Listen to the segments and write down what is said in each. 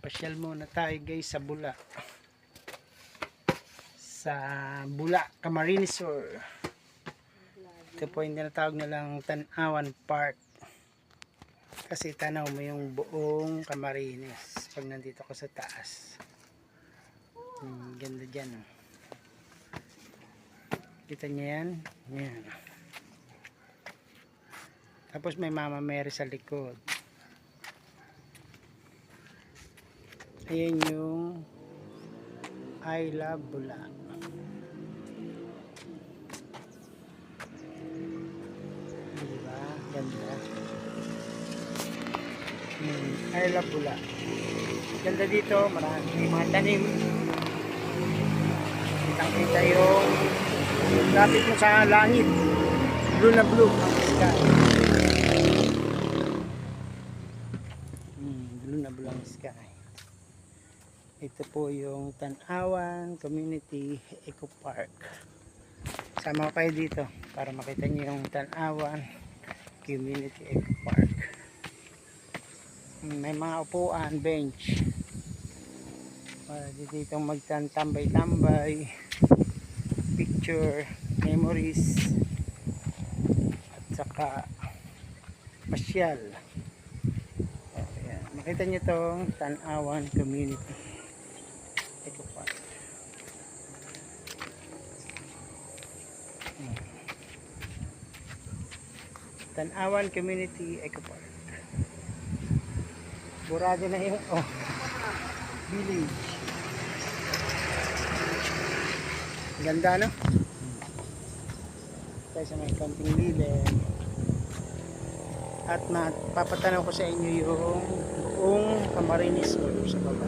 Pasyal muna tayo guys sa Bula. Sa Bula, Camarines Sur. Ito po yung tinatawag nilang Tanawan Park. Kasi tanaw mo yung buong Camarines pag nandito ko sa taas. Ganda dyan. Oh. Kita niyo yan? Yan. Tapos may Mama Mary sa likod. Ayan yung I Love Bula. Diba? Ganda. I Love Bula. Ganda dito. May mga tanim. Kitang-kita yung lapit mo sa langit. Blue na blue ang sky. Blue na blue ang sky. Ito po yung Tanawan Community Eco Park. Sama ko kayo dito para makita niyo yung Tanawan Community Eco Park. May mga upuan, bench. Para dito magtambay-tambay, picture, memories, at saka pasyal. Ayan. Makita niyo tong Tanawan Community Eco Park. Tanawan Community Eco Park. Burado na yung village. Ganda, no? Tayo sa may konting lilim. At papatanaw ko sa inyo yung buong Camarines Sur sa baba.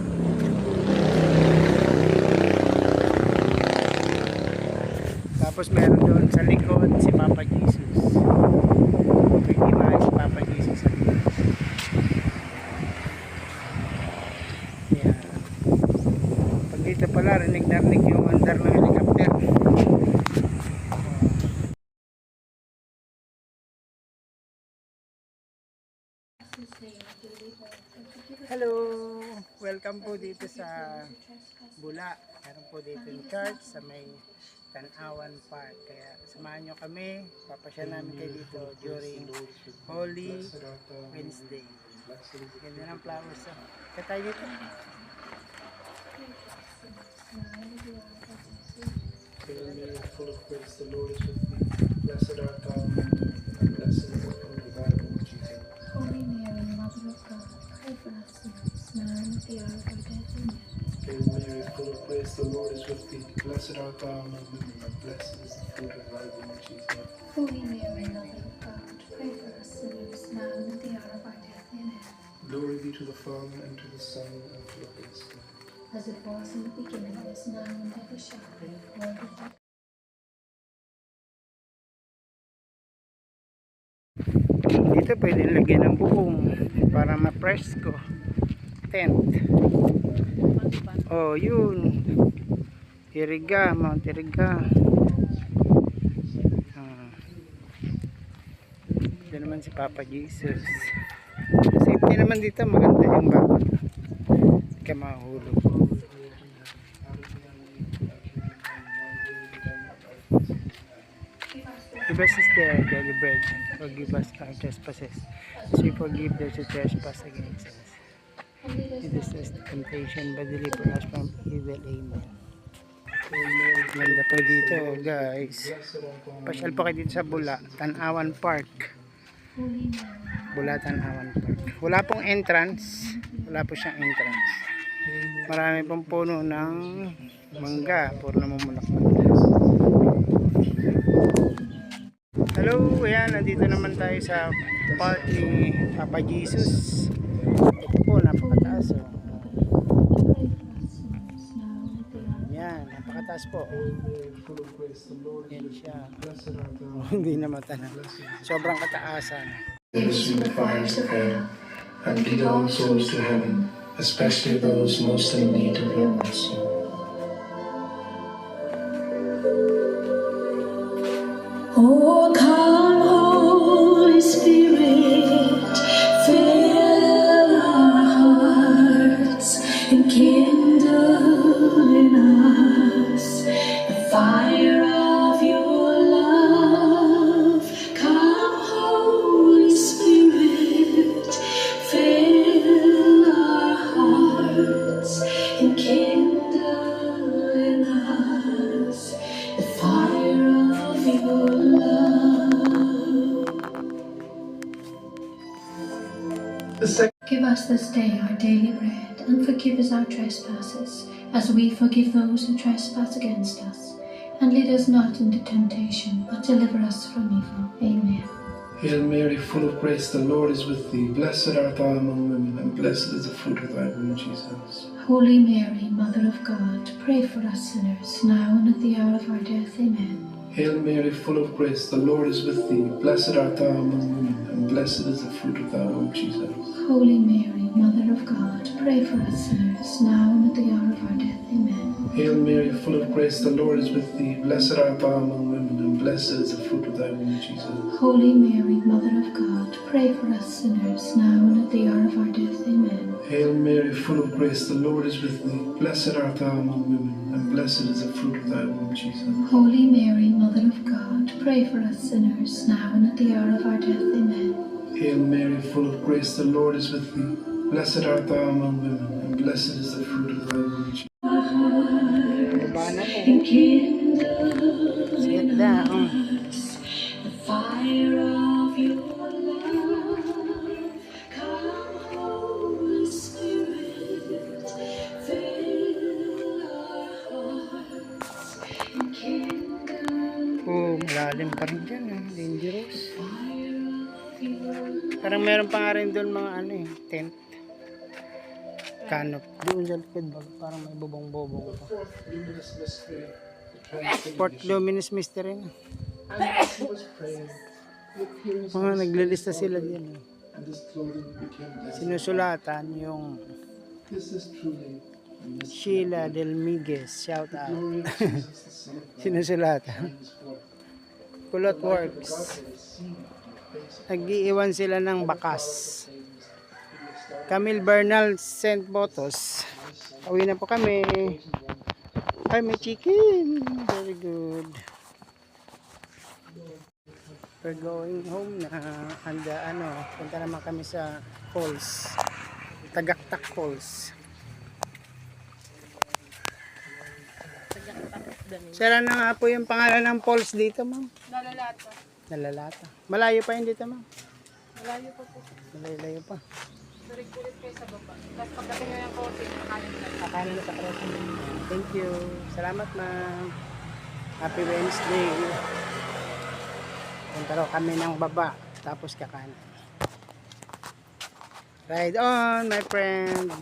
Tapos meron doon sa likod si Papa Jesus. Pwede ba si Papa Jesus sa likod? Yan. Pag dito pala, rinig yung andar ng helicopter. Hello! Welcome po dito sa Bula. Meron po dito yung church sa may Tanawan Park. Kaya samahan nyo kami. Papasya namin kayo dito during Holy Wednesday. Ganda ng flowers. Kaya tayo dito. Full of grace, the Lord is with thee. Blessed art thou among women, and blessed is the fruit of thy womb, Jesus. Holy Mary, Mother of God, pray for us sinners, now and at the hour of our death. Amen. Hail Mary, full of grace, the Lord is with thee. Blessed art thou among women, and blessed is the fruit of thy womb, Jesus. Holy Mary, Mother of God, pray for us sinners, now and at the hour of our death. Amen. Glory be to the Father, and to the Son, and to the Holy Spirit. As it was in the beginning, is now, and ever shall be, world without end. Dito pwede lagyan ng buong para ma-presko tent. Oh, yun. Iriga, Mount Iriga. Ito naman si Papa Jesus. Safety naman dito, maganda yung bago. Hindi ka mahulog. Give us this day our daily bread. Forgive us our trespasses, as we forgive those who trespass against us. Lead us not into temptation, but deliver us from evil. Amen. Ganda po dito, guys. Pasyal po kayo dito sa Bula, Tanawan Park. Bula, Tanawan Park. Wala pong entrance. Wala po siyang entrance. Marami pong puno ng mangga. Puro namumulak. Hello, ayan, nandito naman tayo sa park ni Papa Jesus. Ito po, napakataas. Yan, napakataas po. Yan siya. Hindi na matanaw. Sobrang kataasan. Those in the fires of hell, and lead all souls to heaven, especially those most in need of your mercy. Oh, come, Holy Spirit, fill our hearts. fire of your love, come Holy Spirit, fill our hearts and kindle in us the fire of your love. The second Give us this day our daily bread, and forgive us our trespasses, as we forgive those who trespass against us. And lead us not into temptation, but deliver us from evil. Amen. Hail Mary, full of grace, the Lord is with thee. Blessed art thou among women, and blessed is the fruit of thy womb, Jesus. Holy Mary, Mother of God, pray for us sinners, now and at the hour of our death. Amen. Hail Mary, full of grace, the Lord is with thee. Blessed art thou among women, and blessed is the fruit of thy womb, Jesus. Holy Mary, Mother of God, pray for us sinners, now and at the hour of our death. Amen. Hail Mary, full of grace, the Lord is with thee. Blessed art thou among women, and blessed is the fruit of thy womb, Jesus. Holy Mary, Mother of God, pray for us sinners, now and at the hour of our death. Amen. Hail Mary, full of grace, the Lord is with thee. Blessed art thou among women, and blessed is the fruit of thy womb, Jesus. Holy Mary, Mother of God, pray for us sinners, now and at the hour of our death. Amen. Hail Mary, full of grace, the Lord is with thee. Blessed art thou among women, and blessed is the fruit of thy womb, Jesus. Baba na po. Sit down. The fire of your love, come Holy Spirit, fill our hearts and kindle Oh, malalim pa rin dyan. Dangerous. fire of your love. Parang meron pa nga rin doon mga tent. Canop. Doon sa likod ba? Parang may bubong-bubong pa. Luminous mystery, the transfiguration. Port Luminous Mystery. And as he was praying, the appearance of Mga his naglilista Father, sila dyan. and his clothing became desolate. Sinusulatan yung This is truly a mystery. Sheila Del Miguez. Shout The out. glory of Jesus, the Son of God, Sinusulatan. shines forth. Kulot The light of Works. God is seen in the face of Nag-iiwan sila ng the bakas. Father, the Son, Camille Bernal St. Botos. Uwi na po kami. Ay, may chicken. Very good. We're going home na. And punta naman kami sa falls. Tagaktak Falls. Sira na nga po yung pangalan ng falls dito, ma'am. Nalalata. Nalalata. Malayo pa yun dito, ma'am. Malayo pa po. Malayo pa. Turig-turig kayo sa baba. Tapos pagdating nyo yung konti, nakakalin na. Kakain na sa crossing. Thank you. Salamat, ma'am. Happy Wednesday. Punta raw kami ng baba. Tapos kakain. Ride on, my friend.